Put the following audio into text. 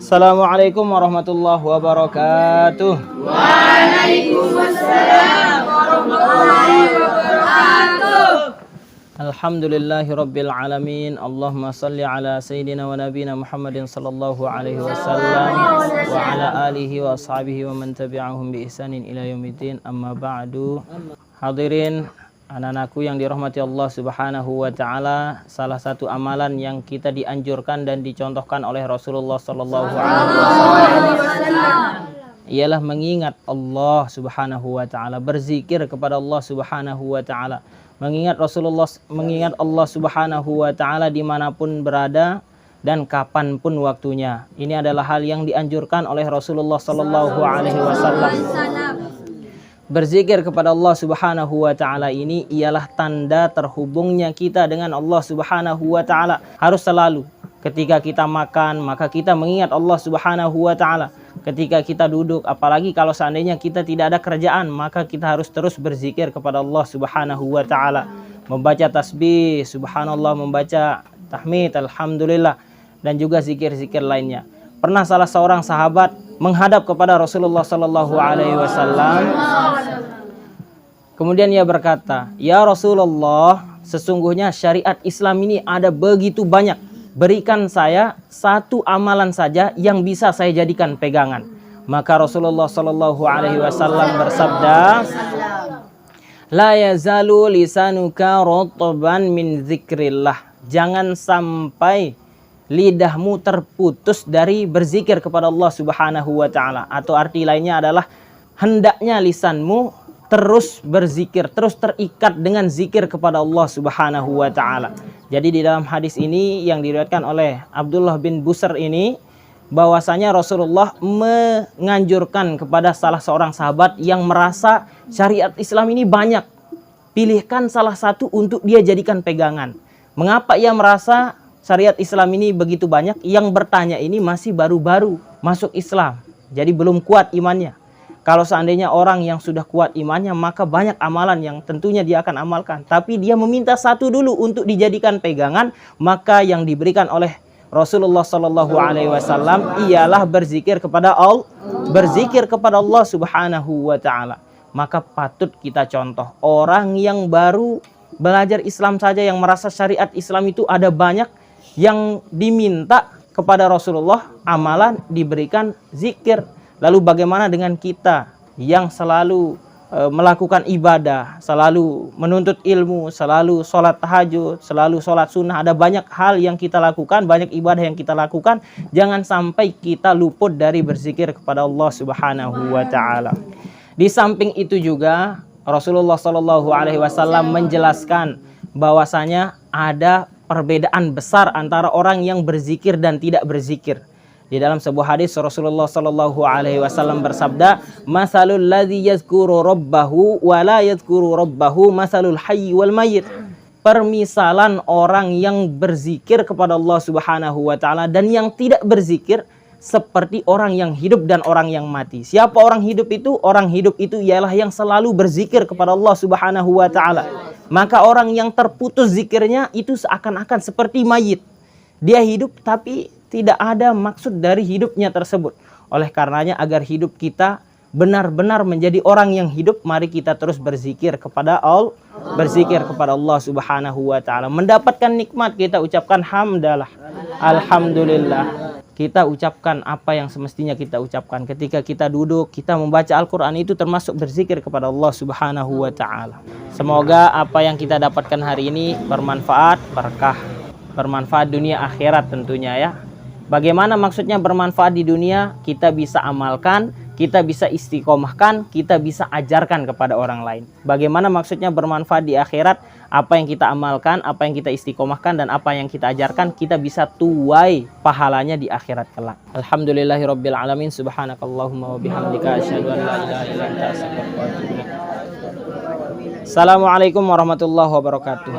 Assalamualaikum warahmatullahi wabarakatuh. Waalaikumsalam warahmatullahi wabarakatuh. Alhamdulillahirabbil alamin. Allahumma shalli ala sayyidina wa nabiyina Muhammadin sallallahu alaihi wasallam wa ala alihi wa ashabihi wa man tabi'ahum bi ihsanin ila yaumiddin. Amma ba'du. Hadirin anak-anakku yang dirahmati Allah Subhanahu wa taala, salah satu amalan yang kita dianjurkan dan dicontohkan oleh Rasulullah sallallahu alaihi wasallam ialah mengingat Allah Subhanahu wa taala, berzikir kepada Allah Subhanahu wa taala. Mengingat Allah Subhanahu wa taala dimanapun berada dan kapanpun waktunya. Ini adalah hal yang dianjurkan oleh Rasulullah sallallahu alaihi wasallam. Berzikir kepada Allah Subhanahu wa taala ini ialah tanda terhubungnya kita dengan Allah Subhanahu wa taala. Harus selalu ketika kita makan, maka kita mengingat Allah Subhanahu wa taala. Ketika kita duduk, apalagi kalau seandainya kita tidak ada kerjaan, maka kita harus terus berzikir kepada Allah Subhanahu wa taala. Membaca tasbih, subhanallah, membaca tahmid, alhamdulillah, dan juga zikir-zikir lainnya. Pernah salah seorang sahabat menghadap kepada Rasulullah sallallahu alaihi wasallam. Kemudian ia berkata, "Ya Rasulullah, sesungguhnya syariat Islam ini ada begitu banyak. Berikan saya satu amalan saja yang bisa saya jadikan pegangan." Maka Rasulullah sallallahu alaihi wasallam bersabda, "La yazalu lisanuka ratban min dzikrillah." Jangan sampai lidahmu terputus dari berzikir kepada Allah Subhanahu wa taala. Atau arti lainnya adalah hendaknya lisanmu terus berzikir, terus terikat dengan zikir kepada Allah Subhanahu wa taala. Jadi di dalam hadis ini yang diriwayatkan oleh Abdullah bin Busr ini, bahwasanya Rasulullah menganjurkan kepada salah seorang sahabat yang merasa syariat Islam ini banyak, pilihkan salah satu untuk dia jadikan pegangan. Mengapa ia merasa syariat Islam ini begitu banyak? Yang bertanya ini masih baru-baru masuk Islam, jadi belum kuat imannya. Kalau seandainya orang yang sudah kuat imannya, maka banyak amalan yang tentunya dia akan amalkan. Tapi dia meminta satu dulu untuk dijadikan pegangan, maka yang diberikan oleh Rasulullah Sallallahu Alaihi Wasallam ialah berzikir kepada Allah, berzikir kepada Allah Subhanahu Wa Taala. Maka patut kita contoh orang yang baru belajar Islam saja, yang merasa syariat Islam itu ada banyak, yang diminta kepada Rasulullah amalan diberikan zikir. Lalu bagaimana dengan kita yang selalu melakukan ibadah, selalu menuntut ilmu, selalu sholat tahajud, selalu sholat sunnah? Ada banyak hal yang kita lakukan, banyak ibadah yang kita lakukan. Jangan sampai kita luput dari berzikir kepada Allah Subhanahu wa taala. Di samping itu juga Rasulullah Shallallahu alaihi wasallam menjelaskan bahwasanya ada perbedaan besar antara orang yang berzikir dan tidak berzikir. Di dalam sebuah hadis Rasulullah sallallahu alaihi wasallam bersabda, "Masalul ladzi yazkuru rabbahu wa la yazkuru rabbahu masalul hayy wal mayyit." Permisalan orang yang berzikir kepada Allah Subhanahu wa taala dan yang tidak berzikir seperti orang yang hidup dan orang yang mati. Siapa orang hidup itu? Orang hidup itu ialah yang selalu berzikir kepada Allah Subhanahu wa taala. Maka orang yang terputus zikirnya itu seakan-akan seperti mayit. Dia hidup tapi tidak ada maksud dari hidupnya tersebut. Oleh karenanya, agar hidup kita benar-benar menjadi orang yang hidup, mari kita terus berzikir kepada Allah, berzikir kepada Allah Subhanahu wa taala. Mendapatkan nikmat, kita ucapkan hamdalah, alhamdulillah. Kita ucapkan apa yang semestinya kita ucapkan. Ketika kita duduk, kita membaca Al-Quran, itu termasuk berzikir kepada Allah Subhanahu wa ta'ala. Semoga apa yang kita dapatkan hari ini bermanfaat, berkah, bermanfaat dunia akhirat tentunya ya. Bagaimana maksudnya bermanfaat di dunia? Kita bisa amalkan, kita bisa istiqomahkan, kita bisa ajarkan kepada orang lain. Bagaimana maksudnya bermanfaat di akhirat? Apa yang kita amalkan, apa yang kita istiqomahkan, dan apa yang kita ajarkan, kita bisa tuai pahalanya di akhirat kelak. Alhamdulillahirabbil alamin. Subhanakallahumma wa bihamdika asyhadu an la ilaha illa anta astaghfiruka wa atubu ilaik. Assalamualaikum warahmatullahi wabarakatuh.